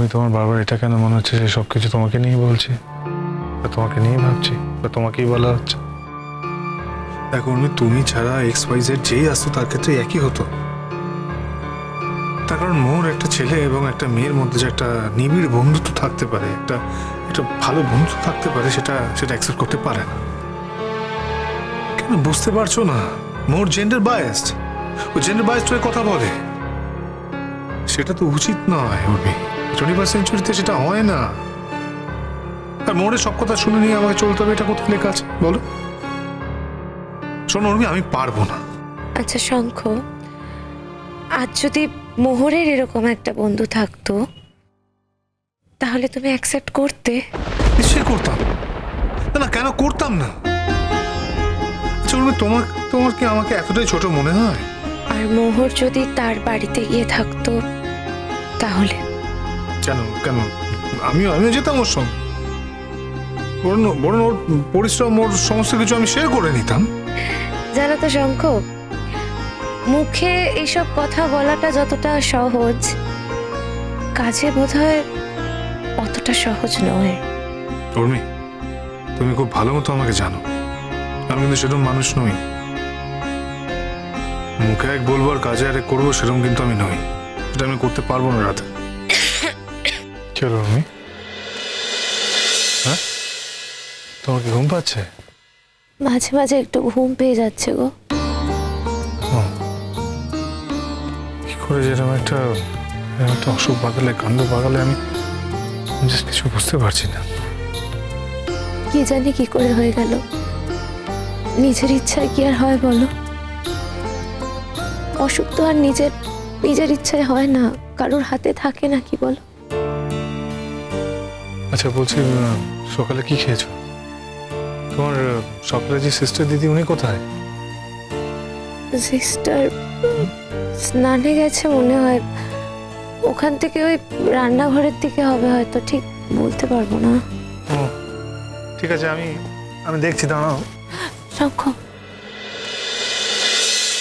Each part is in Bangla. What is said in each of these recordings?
উর্মি, তোমার বারবার এটা কেন মনে হচ্ছে যে সবকিছু তোমাকে নিয়ে বলছি, বা তোমাকে নিয়ে ভাবছি, বা তোমাকেই বলা হচ্ছে? দেখো উর্মি, তুমি ছাড়া XYZ যেই আসতো তার ক্ষেত্রে একই হতো। তার কারণ মোর একটা ছেলে এবং একটা মেয়ের মধ্যে যে একটা নিবিড় বন্ধুত্ব থাকতে পারে, একটা একটা ভালো বন্ধুত্ব থাকতে পারে, সেটা অ্যাকসেপ্ট করতে পারে না। কেন বুঝতে পারছো না? মোর জেন্ডার বায়াসড, ও জেন্ডার বায়াসড হয়ে কথা বলে। সেটা তো উচিত নয় উর্মি, 21st সেঞ্চুরিতে সেটা হয় না। আর মোড়ে সব কথা শুনে নিয়ে আমাকে চলতে হবে, এটা কোথায় লেখা আছে বলো? শোনো উর্মি, আমি পারবো না। আচ্ছা শঙ্খ, আজ যদি মোহরের এরকম একটা বন্ধু থাকতো তাহলে তুমি অ্যাকসেপ্ট করতে? নিশ্চয়ই করতাম। না, কেন করতাম না? আচ্ছা উর্মি, তোমার কি আমাকে এতটাই ছোট মনে হয়? আর মোহর যদি তার বাড়িতে গিয়ে থাকতো তাহলে? কেন আমিও যেতাম ওর সঙ্গে। বরং ওর পরিশ্রম, ওর সমস্ত কিছু আমি শেয়ার করে নিতাম। জানো তো শঙ্খ, মুখে এইসব কথা বলাটা যতটা সহজ, কাজে বোধহয় অতটা সহজ নয়। উর্মি, তুমি খুব ভালো মতো আমাকে জানো, আমি কিন্তু সেরকম মানুষ নই। মুখে এক বলবো আর কাজে আরেক করবো, সেরকম কিন্তু আমি নই। এটা আমি করতে পারবো না রাতে। চলো উর্মি, হ্যাঁ তোমার কি ঘুম পাচ্ছে? মাঝে মাঝে একটু ঘুম পেয়ে যাচ্ছে গো। কি করে যেরকম একটা অসুখ বাগালে, কাণ্ড বাগালে, আমি জাস্ট কিছু বুঝতে পারছি না। কি জানি কি করে হয়ে গেল। নিজের ইচ্ছায় কি আর হয় বলো? অসুখ তো আর নিজের ইচ্ছায় হয় না, কারোর হাতে থাকে না, কি বলো? আচ্ছা বলছি, সকালে কি খেয়েছো? তোমার সকালে যে সিস্টার দিদি, উনি কোথায়? সিস্টার স্নানে গেছে মনে হয়। ওখান থেকে ওই রান্নাঘরের দিকে হবে হয়তো, ঠিক বলতে পারবো না। ও ঠিক আছে, আমি দেখছি, দাঁড়াও। শঙ্খ,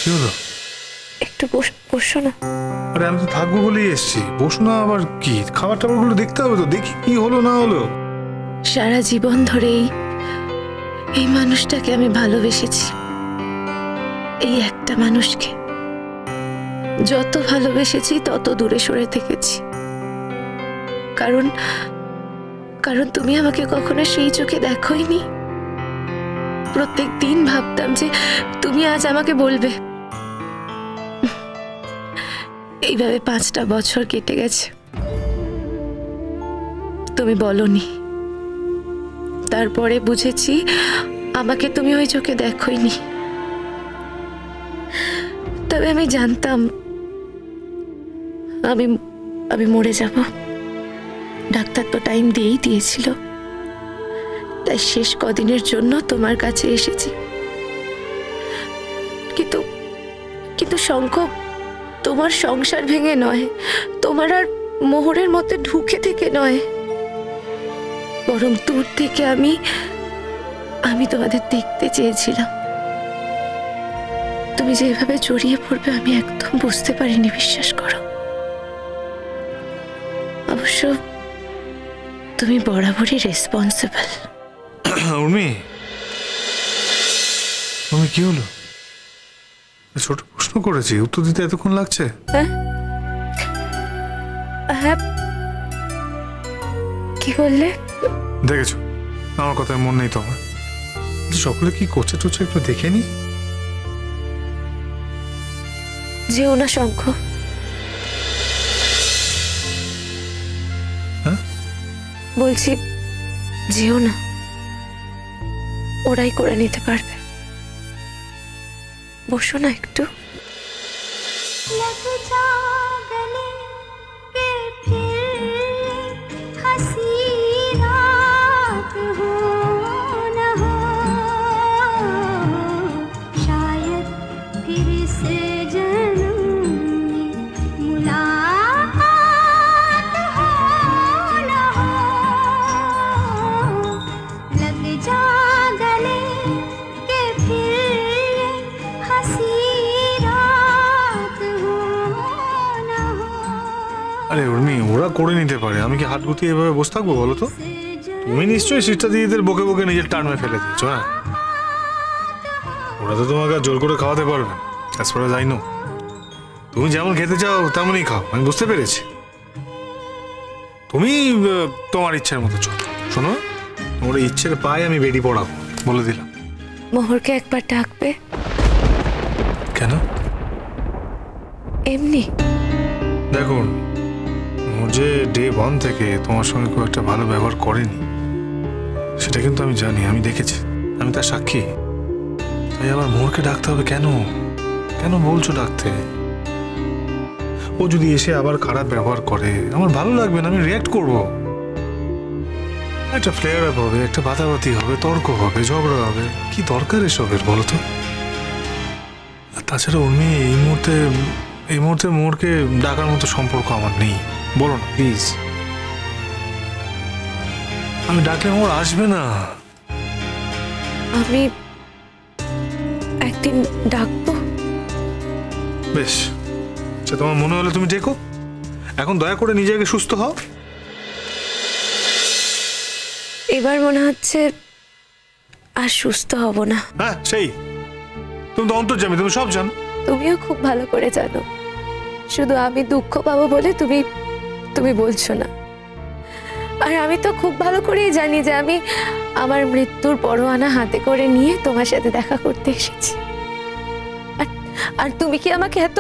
কি হলো? একটু বসো না। আরে আমি তো থাকবো বলেই এসছি, বসো না আবার কি? খাবার টাবার গুলো দেখতে হবে তো, দেখি কি হলো না হলো। সারা জীবন ধরেই এই মানুষটাকে আমি ভালোবেসেছি, এই একটা মানুষকে। যত ভালোবেসেছি তত দূরে সরে থেকেছি, কারণ তুমি আমাকে কখনো সেই চোখে দেখোইনি। প্রত্যেক দিন ভাবতাম যে তুমি আজ আমাকে বলবে। এইভাবে 5টা বছর কেটে গেছে, তুমি বলনি। তারপরে বুঝেছি আমাকে তুমি ওই চোখে দেখোইনি। তবে আমি জানতাম আমি মরে যাব। ডাক্তার তো টাইম দিয়েই দিয়েছিল, তাই শেষ কদিনের জন্য তোমার কাছে এসেছি। কিন্তু শঙ্খ, তোমার সংসার ভেঙে নয়, তোমার আর মোহরের মধ্যে ঢুকে থেকে নয়, বরং দূর থেকে আমি তোমাদের দেখতে চেয়েছিলাম। তুমি যেভাবে জড়িয়ে পড়বে আমি একদম বুঝতে পারিনি, বিশ্বাস করো। অবশ্য তুমি বরাবরই রেসপন্সিবল। উর্মি, কি হলো? ছোট প্রশ্ন করেছি, উত্তর দিতে এতক্ষণ লাগছে? হ্যাঁ, কি বললে? দেখেছো, আমার কথায় মন নেই তোমার। সকলে কি করছে টুচ্ছে একটু দেখে নি। যেও না শঙ্খ। হ্যাঁ বলছি, যেও না, ওরাই করে নিতে পারবে। বসো না একটু। করে নিতে পারে। আমি কি হাত গুটিয়ে এভাবে বসে থাকবো বলো তো? তুমি নিশ্চয়ই সিস্টার দিদিদের বকে বকে নিজের টার্মে ফেলে দিচ্ছ। হ্যাঁ, ওরা তো তোমাকে আর জোর করে খাওয়াতে পারবে না, as far as I know. তুমি যেমন খেতে চাও তেমনই খাও, আমি বুঝতে পেরেছি। তুমি তোমার ইচ্ছের মতো চলো। শোনো, তোমার ইচ্ছের পায়ে আমি বেডি পড়াবো, বলে দিলাম। মোহরকে একবার ডাকবে? কেন? এমনি। দেখুন, ওর যে ডে 1 থেকে তোমার সঙ্গে খুব একটা ভালো ব্যবহার করেনি, সেটা কিন্তু আমি জানি, আমি দেখেছি, আমি তার সাক্ষী। তাই আবার মোহরকে ডাকতে হবে কেন? কেন বলছো ডাকতে? ও যদি এসে আবার খারাপ ব্যবহার করে আমার ভালো লাগবে না, আমি রিয়াক্ট করব। একটা ফ্লেয়ার আপ হবে, একটা বাতাবাতি হবে, তর্ক হবে, ঝগড়া হবে। কি দরকার এসবের বলো তো? আর তাছাড়া উর্মি, এই মুহূর্তে মোহরকে ডাকার মতো সম্পর্ক আমার নেই। বলো না প্লিজ। আমি ডাকলে মোহর আসবে না। আমি একদিন ডাকবো। বেশ, সে তোমার মনে হলে তুমি ডেকো। এখন দয়া করে নিজেকে সুস্থ হও। এবার মনে হচ্ছে আর সুস্থ হব না। হ্যাঁ, সেই। তুমি তো অন্তর্যামী, তুমি সব জানো। তুমিও খুব ভালো করে জানো, শুধু আমি দুঃখ পাবো বলে তুমি বলছো না। আর আমি তো খুব ভালো করেই জানি যে আমি আমার মৃত্যুর পরোয়ানা হাতে করে নিয়ে তোমার সাথে দেখা করতে এসেছি। আর তুমি কি আমাকে এত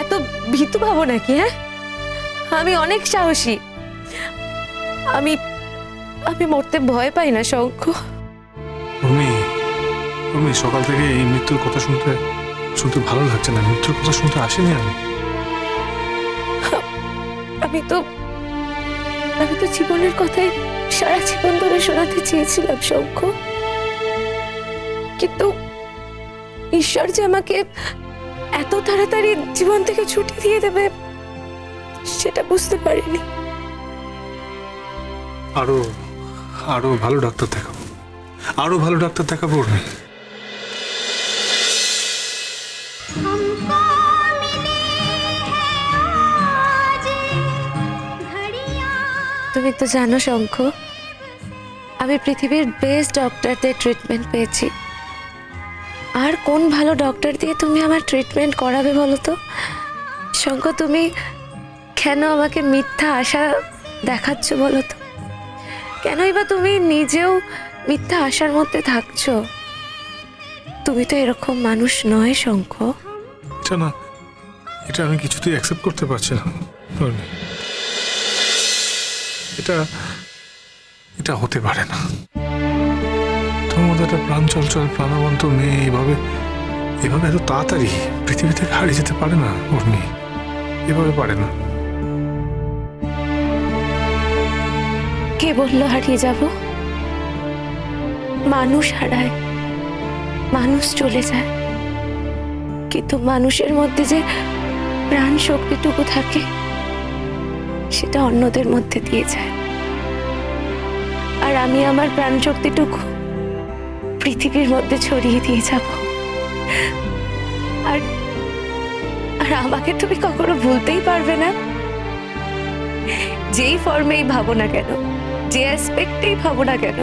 এত ভীতু ভাবো নাকি? হ্যাঁ, আমি অনেক সাহসী। আমি আমি মরতে ভয় পাই না শঙ্খ। তুমি সকাল থেকে এই মৃত্যুর কথা শুনতে ভালো লাগছে না। মৃত্যুর কথা শুনতে আসেনি আমি তো জীবনের কথাই সারা জীবন ধরে শোনাতে চেয়েছিলাম শঙ্খ, কিন্তু ঈশ্বর যে আমাকে এত তাড়াতাড়ি জীবন থেকে ছুটি দিয়ে দেবে সেটা বুঝতে পারিনি। আরো ভালো ডাক্তার দেখাবো, আরো ভালো ডাক্তার দেখাবো। তুমি তো জানো শঙ্খ, আমি পৃথিবীর বেস্ট ডক্টরদের ট্রিটমেন্ট পেয়েছি। আর কোন ভালো ডক্টর দিয়ে তুমি আমার ট্রিটমেন্ট করাবে বলো তো? শঙ্খ, তুমি কেন আমাকে মিথ্যা আশা দেখাচ্ছ বলো তো? কেনই বা তুমি নিজেও মিথ্যা আশার মধ্যে থাকছো? তুমি তো এরকম মানুষ নয় শঙ্খ। এটা আমি কিছুতেই অ্যাকসেপ্ট করতে পারছি না। এটা হতে পারে না। তোমার মধ্যে একটা প্রাণ চঞ্চল প্রাণবন্ত মেয়ে এভাবে এত তাড়াতাড়ি পৃথিবী থেকে হারিয়ে যেতে পারে না। উর্মি এভাবে পারে না। কে বললো হারিয়ে যাব? মানুষ হারায়, মানুষ চলে যায়, কিন্তু মানুষের মধ্যে যে প্রাণ শক্তিটুকু থাকে সেটা অন্যদের মধ্যে দিয়ে যায়। আর আমি আমার প্রাণ শক্তিটুকু পৃথিবীর মধ্যে ছড়িয়ে দিয়ে যাব। আর আমাকে তুমি কখনো ভুলতেই পারবে না। যেই ফর্মেই ভাবো না কেন, যে অ্যাসপেক্টেই ভাবো না কেন,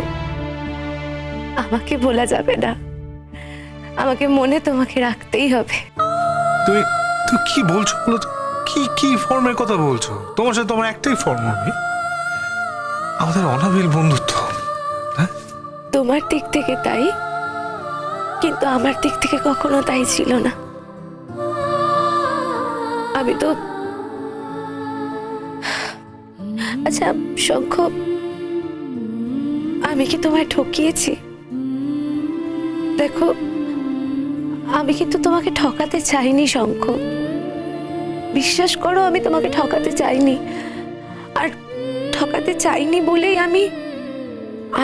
আমাকে ভোলা যাবে না। আমাকে মনে তোমাকে রাখতেই হবে। তুই কি বলছো বলো তো? কি ফর্মের কথা বলছো? তোমার সাথে তোমার একটাই ফর্ম, আমাদের অনাবিল বন্ধুত্ব। হ্যাঁ, তোমার দিক থেকে তাই, কিন্তু আমার দিক থেকে কখনো তাই ছিল না। আমি তো আচ্ছা শঙ্খ, আমি কি তোমায় ঠকিয়েছি? দেখো, আমি কিন্তু তোমাকে ঠকাতে চাইনি শঙ্খ। বিশ্বাস করো, আমি তোমাকে ঠকাতে চাইনি। আর ঠকাতে চাইনি বলেই আমি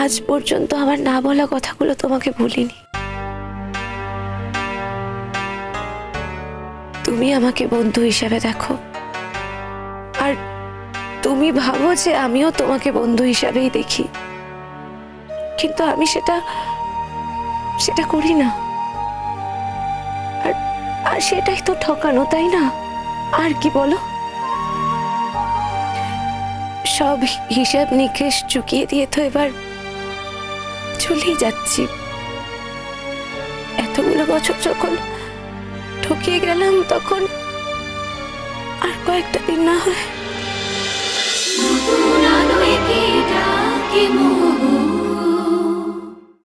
আজ পর্যন্ত আমার না বলা কথাগুলো তোমাকে বলিনি। তুমি আমাকে বন্ধু হিসেবে দেখো, আর তুমি ভাবো যে আমিও তোমাকে বন্ধু হিসাবেই দেখি, কিন্তু আমি সেটা করি না। আর সেটাই তো ঠকানো, তাই না? আর কি বলো? সব হিসাব নিকেশ চুকিয়ে দিয়ে তো এবার চলেই যাচ্ছি। এতগুলো বছর যখন ঠকিয়ে গেলাম, তখন আর কয়েকটা দিন না হয়